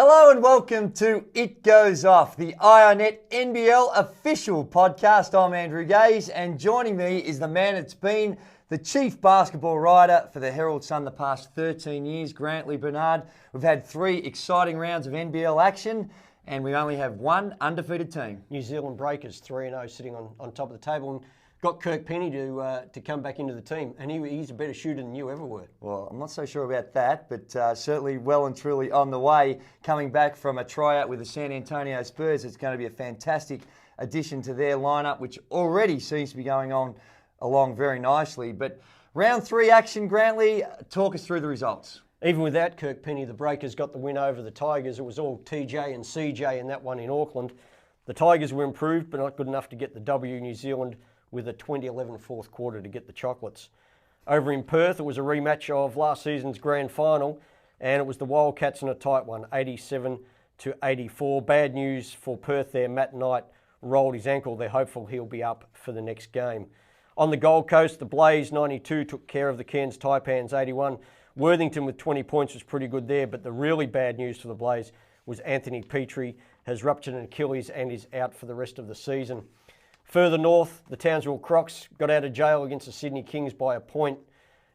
Hello and welcome to It Goes Off, the IONET NBL official podcast. I'm Andrew Gaze, and joining me is the man that's been the chief basketball writer for the Herald Sun the past 13 years, Grantley Bernard. We've had 3 exciting rounds of NBL action, and we only have one undefeated team. New Zealand Breakers, 3-0, sitting on top of the table, and got Kirk Penny to come back into the team, and he's a better shooter than you ever were. Well, I'm not so sure about that, but certainly well and truly on the way, coming back from a tryout with the San Antonio Spurs. It's going to be a fantastic addition to their lineup, which already seems to be going on along very nicely. But round 3 action, Grantley, talk us through the results. Even without Kirk Penny, the Breakers got the win over the Tigers. It was all TJ and CJ in that one in Auckland. The Tigers were improved, but not good enough to get the W. New Zealand with a 2011 fourth quarter to get the chocolates. Over in Perth, it was a rematch of last season's grand final, and it was the Wildcats in a tight one, 87-84. Bad news for Perth there. Matt Knight rolled his ankle. They're hopeful he'll be up for the next game. On the Gold Coast, the Blaze 92 took care of the Cairns Taipans 81. Worthington with 20 points was pretty good there, but the really bad news for the Blaze was Anthony Petrie has ruptured an Achilles and is out for the rest of the season. Further north, the Townsville Crocs got out of jail against the Sydney Kings by a point.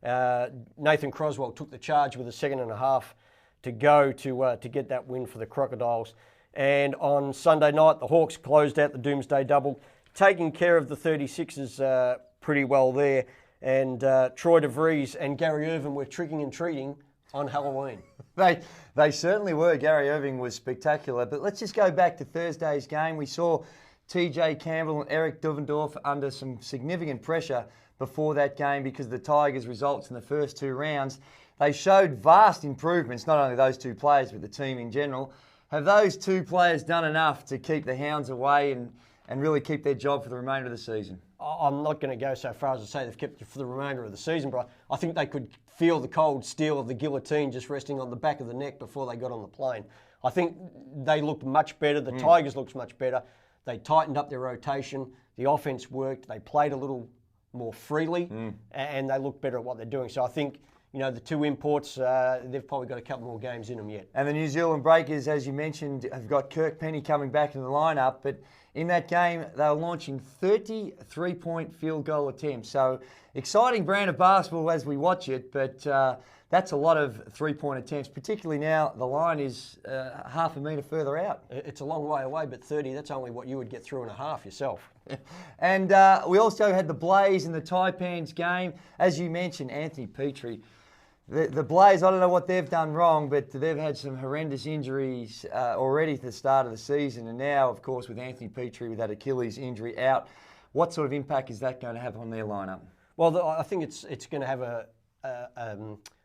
Nathan Croswell took the charge with a second and a half to go to get that win for the Crocodiles. And on Sunday night, the Hawks closed out the Doomsday Double, taking care of the 36ers pretty well there. And Troy DeVries and Gary Irvin were tricking and treating on Halloween. They certainly were. Gary Irving was spectacular. But let's just go back to Thursday's game. We saw TJ Campbell and Eric Duvendorf under some significant pressure before that game because of the Tigers' results in the first 2 rounds. They showed vast improvements, not only those 2 players, but the team in general. Have those 2 players done enough to keep the Hounds away and really keep their job for the remainder of the season? I'm not going to go so far as to say they've kept it for the remainder of the season, but I think they could feel the cold steel of the guillotine just resting on the back of the neck before they got on the plane. I think they looked much better. The Tigers looked much better. They tightened up their rotation. The offense worked. They played a little more freely, and they looked better at what they're doing. So I think, the 2 imports, they've probably got a couple more games in them yet. And the New Zealand Breakers, as you mentioned, have got Kirk Penny coming back in the lineup. But in that game, they were launching 30 3-point field goal attempts. So exciting brand of basketball as we watch it, but that's a lot of 3-point attempts, particularly now the line is half a metre further out. It's a long way away, but 30, that's only what you would get through in a half yourself. And we also had the Blaze in the Taipans game. As you mentioned, Anthony Petrie. The Blaze, I don't know what they've done wrong, but they've had some horrendous injuries already at the start of the season. And now, of course, with Anthony Petrie with that Achilles injury out, what sort of impact is that going to have on their lineup? Well, I think it's going to have a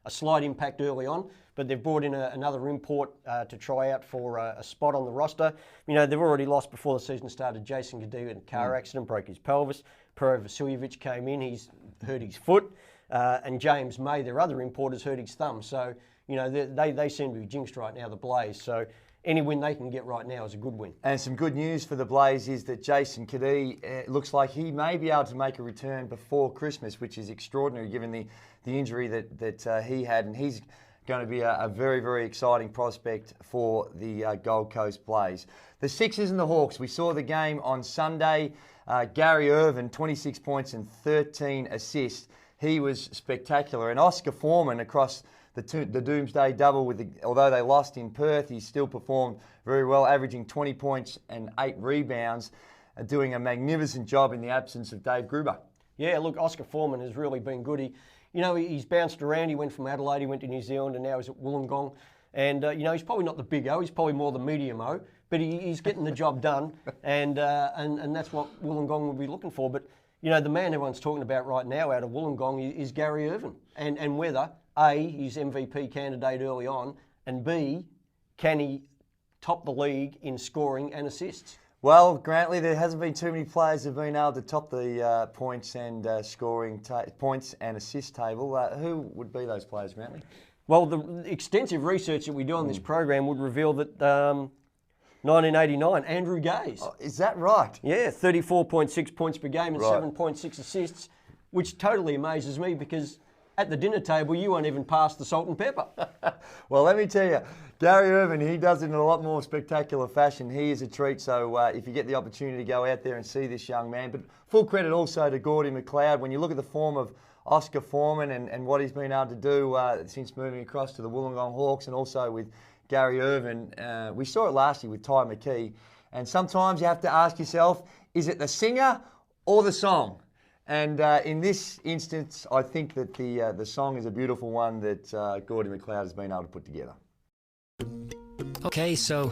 slight impact early on, but they've brought in another import to try out for a spot on the roster. They've already lost before the season started. Jason Kadewar in a car accident, broke his pelvis. Pero Vasiljevic came in, he's hurt his foot. And James May, their other import, has hurt his thumb. So, they seem to be jinxed right now, the Blaze. So any win they can get right now is a good win. And some good news for the Blaze is that Jason Kadewar looks like he may be able to make a return before Christmas, which is extraordinary given the injury that he had. And he's going to be a very, very exciting prospect for the Gold Coast Blaze. The Sixers and the Hawks, we saw the game on Sunday. Gary Irvin, 26 points and 13 assists. He was spectacular. And Oscar Foreman across the Doomsday Double, although they lost in Perth, he still performed very well, averaging 20 points and 8 rebounds, doing a magnificent job in the absence of Dave Gruber. Yeah, look, Oscar Foreman has really been good. He's bounced around. He went from Adelaide, he went to New Zealand, and now he's at Wollongong. And, he's probably not the big O, he's probably more the medium O, but he's getting the job done, and that's what Wollongong will be looking for. But, the man everyone's talking about right now out of Wollongong is Gary Irvin, and whether, A, he's MVP candidate early on, and B, can he top the league in scoring and assists? Well, Grantley, there hasn't been too many players who've been able to top the points and scoring points and assist table. Who would be those players, Grantley? Well, the extensive research that we do on this program would reveal that 1989, Andrew Gaze. Oh, is that right? Yeah, 34.6 points per game and 7.6 assists, which totally amazes me because at the dinner table, you won't even pass the salt and pepper. Well, let me tell you, Gary Irvin, he does it in a lot more spectacular fashion. He is a treat. So if you get the opportunity to go out there and see this young man, but full credit also to Gordy McLeod. When you look at the form of Oscar Foreman and what he's been able to do since moving across to the Wollongong Hawks, and also with Gary Irvin, we saw it last year with Ty McKee. And sometimes you have to ask yourself, is it the singer or the song? And in this instance, I think that the song is a beautiful one that Gordy McLeod has been able to put together. Okay, so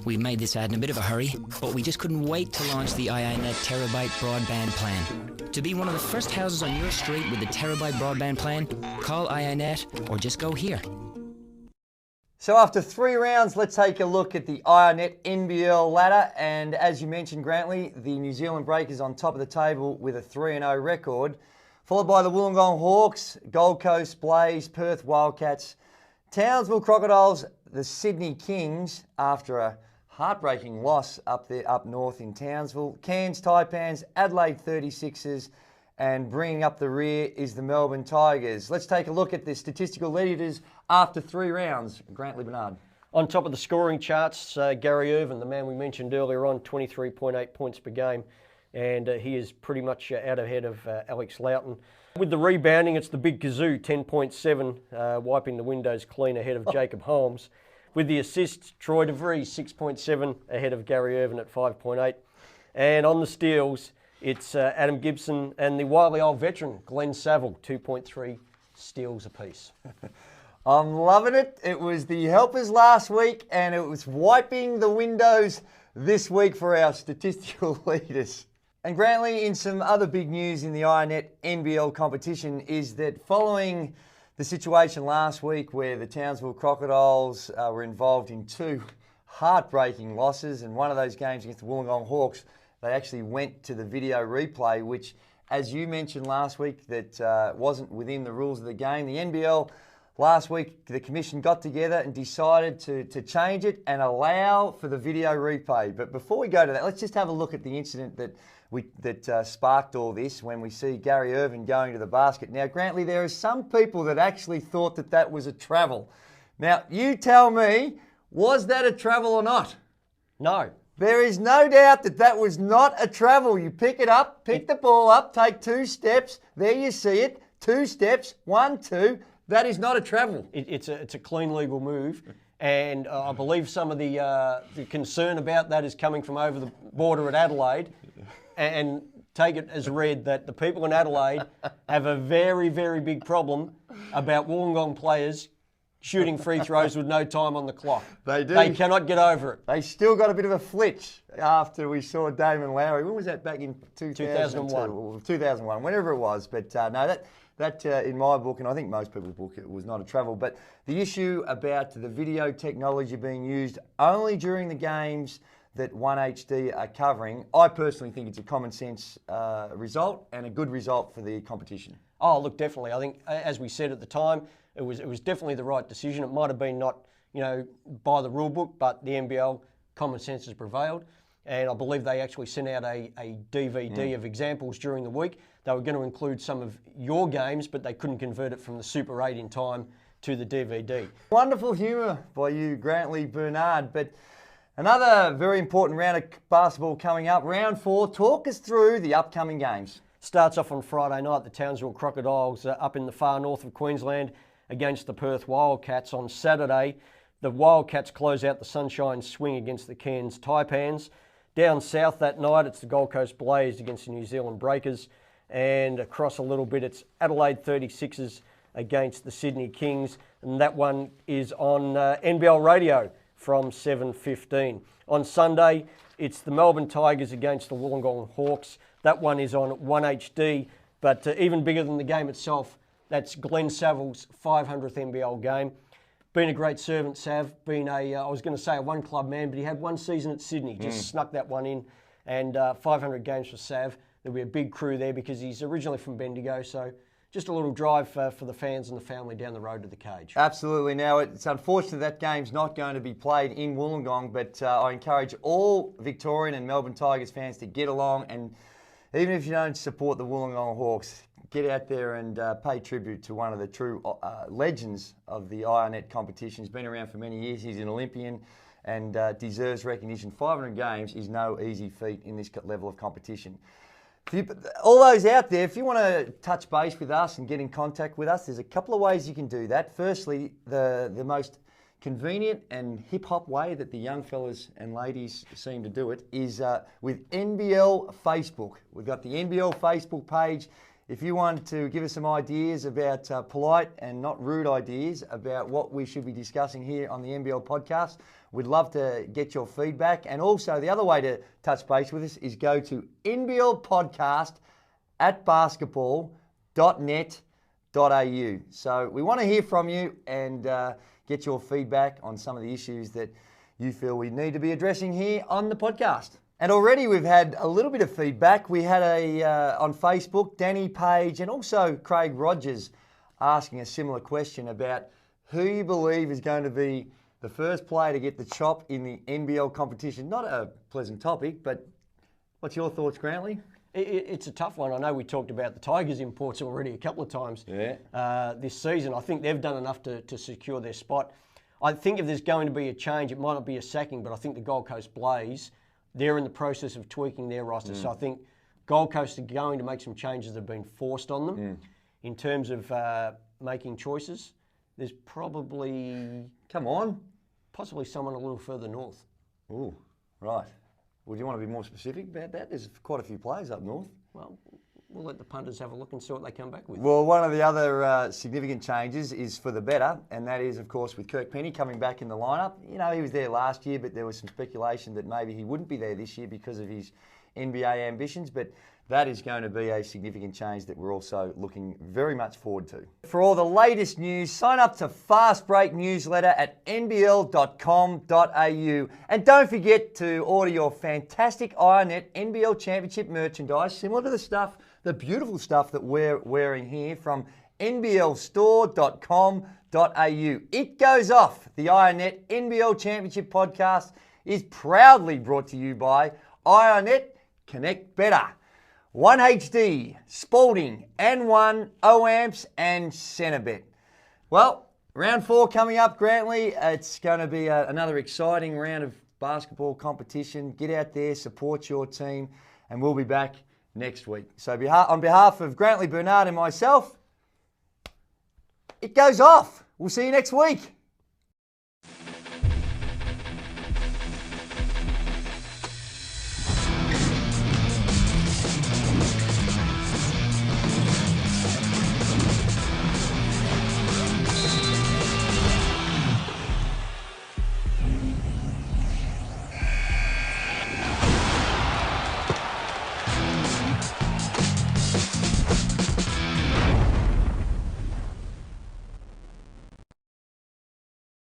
we made this ad in a bit of a hurry, but we just couldn't wait to launch the iiNet Terabyte Broadband Plan. To be one of the first houses on your street with the Terabyte Broadband Plan, call iiNet or just go here. So after 3 rounds, let's take a look at the iiNet NBL ladder. And as you mentioned, Grantley, the New Zealand Breakers on top of the table with a 3-0 record, followed by the Wollongong Hawks, Gold Coast Blaze, Perth Wildcats, Townsville Crocodiles, the Sydney Kings after a heartbreaking loss up north in Townsville, Cairns Taipans, Adelaide 36ers, and bringing up the rear is the Melbourne Tigers. Let's take a look at the statistical leaders after 3 rounds. Grantley Bernard. On top of the scoring charts, Gary Irvin, the man we mentioned earlier on, 23.8 points per game, and he is pretty much out ahead of Alex Loughton. With the rebounding, it's the big kazoo, 10.7, wiping the windows clean ahead of Jacob Holmes. With the assists, Troy DeVries, 6.7, ahead of Gary Irvin at 5.8. And on the steals, it's Adam Gibson and the wily old veteran, Glenn Saville, 2.3 steals apiece. I'm loving it. It was the helpers last week, and it was wiping the windows this week for our statistical leaders. And Grantley, in some other big news in the iiNet NBL competition, is that following the situation last week where the Townsville Crocodiles were involved in 2 heartbreaking losses, and one of those games against the Wollongong Hawks, they actually went to the video replay, which, as you mentioned last week, that wasn't within the rules of the game. The NBL last week, the commission got together and decided to change it and allow for the video replay. But before we go to that, let's just have a look at the incident that sparked all this when we see Gary Irvin going to the basket. Now, Grantley, there are some people that actually thought that was a travel. Now, you tell me, was that a travel or not? No. There is no doubt that was not a travel. You pick it up, pick the ball up, take 2 steps. There you see it. 2 steps, 1, 2. That is not a travel. It's a clean legal move. And I believe some of the concern about that is coming from over the border at Adelaide. And take it as read that the people in Adelaide have a very, very big problem about Wollongong players shooting free throws with no time on the clock. They do. They cannot get over it. They still got a bit of a flitch after we saw Damon Lowry. When was that, back in 2001? 2001, whenever it was. But no, that in my book, and I think most people's book, it was not a travel. But the issue about the video technology being used only during the games that 1HD are covering, I personally think it's a common sense result and a good result for the competition. Oh, look, definitely. I think, as we said at the time, it was definitely the right decision. It might have been not, by the rule book, but the NBL common sense has prevailed. And I believe they actually sent out a DVD of examples during the week. They were going to include some of your games, but they couldn't convert it from the Super 8 in time to the DVD. Wonderful humour by you, Grantley Bernard. But another very important round of basketball coming up, round 4. Talk us through the upcoming games. Starts off on Friday night, the Townsville Crocodiles up in the far north of Queensland against the Perth Wildcats. On Saturday, the Wildcats close out the Sunshine Swing against the Cairns Taipans. Down south that night, it's the Gold Coast Blaze against the New Zealand Breakers. And across a little bit, it's Adelaide 36ers against the Sydney Kings. And that one is on NBL Radio from 7:15. On Sunday, it's the Melbourne Tigers against the Wollongong Hawks. That one is on 1HD, but even bigger than the game itself, that's Glenn Saville's 500th NBL game. Been a great servant, Sav. Been I was going to say a one-club man, but he had one season at Sydney. Just snuck that one in. And 500 games for Sav. There'll be a big crew there because he's originally from Bendigo, so just a little drive for the fans and the family down the road to the cage. Absolutely. Now, it's unfortunate that game's not going to be played in Wollongong, but I encourage all Victorian and Melbourne Tigers fans to get along, and even if you don't support the Wollongong Hawks, get out there and pay tribute to one of the true legends of the IRNet competition. He's been around for many years. He's an Olympian and deserves recognition. 500 games is no easy feat in this level of competition. All those out there, if you want to touch base with us and get in contact with us, there's a couple of ways you can do that. Firstly, the most convenient and hip-hop way that the young fellas and ladies seem to do it is with NBL Facebook. We've got the NBL Facebook page. If you want to give us some ideas about polite and not rude ideas about what we should be discussing here on the NBL podcast, we'd love to get your feedback. And also, the other way to touch base with us is go to nblpodcast@basketball.net.au. So we want to hear from you and get your feedback on some of the issues that you feel we need to be addressing here on the podcast. And already we've had a little bit of feedback. We had on Facebook, Danny Page and also Craig Rogers asking a similar question about who you believe is going to be the first player to get the chop in the NBL competition. Not a pleasant topic, but what's your thoughts, Grantley? It's a tough one. I know we talked about the Tigers imports already a couple of times this season. I think they've done enough to secure their spot. I think if there's going to be a change, it might not be a sacking, but I think the Gold Coast Blaze, they're in the process of tweaking their roster. So I think Gold Coast are going to make some changes that have been forced on them. In terms of making choices, there's probably... Come on. Possibly someone a little further north. Ooh, right. Would you want to be more specific about that? There's quite a few players up north. Well, we'll let the punters have a look and see what they come back with. Well, one of the other significant changes is for the better, and that is, of course, with Kirk Penny coming back in the lineup. You know, he was there last year, but there was some speculation that maybe he wouldn't be there this year because of his NBA ambitions, but that is going to be a significant change that we're also looking very much forward to. For all the latest news, sign up to Fast Break newsletter at nbl.com.au. And don't forget to order your fantastic IRNet NBL Championship merchandise, similar to the beautiful stuff that we're wearing here from nblstore.com.au. It goes off. The IRNet NBL Championship podcast is proudly brought to you by IRNet Connect Better, 1HD, Spalding, N1, OAMPS, and Centrebet. Well, round 4 coming up, Grantley. It's going to be another exciting round of basketball competition. Get out there, support your team, and we'll be back next week. So on behalf of Grantley Bernard and myself, it goes off. We'll see you next week.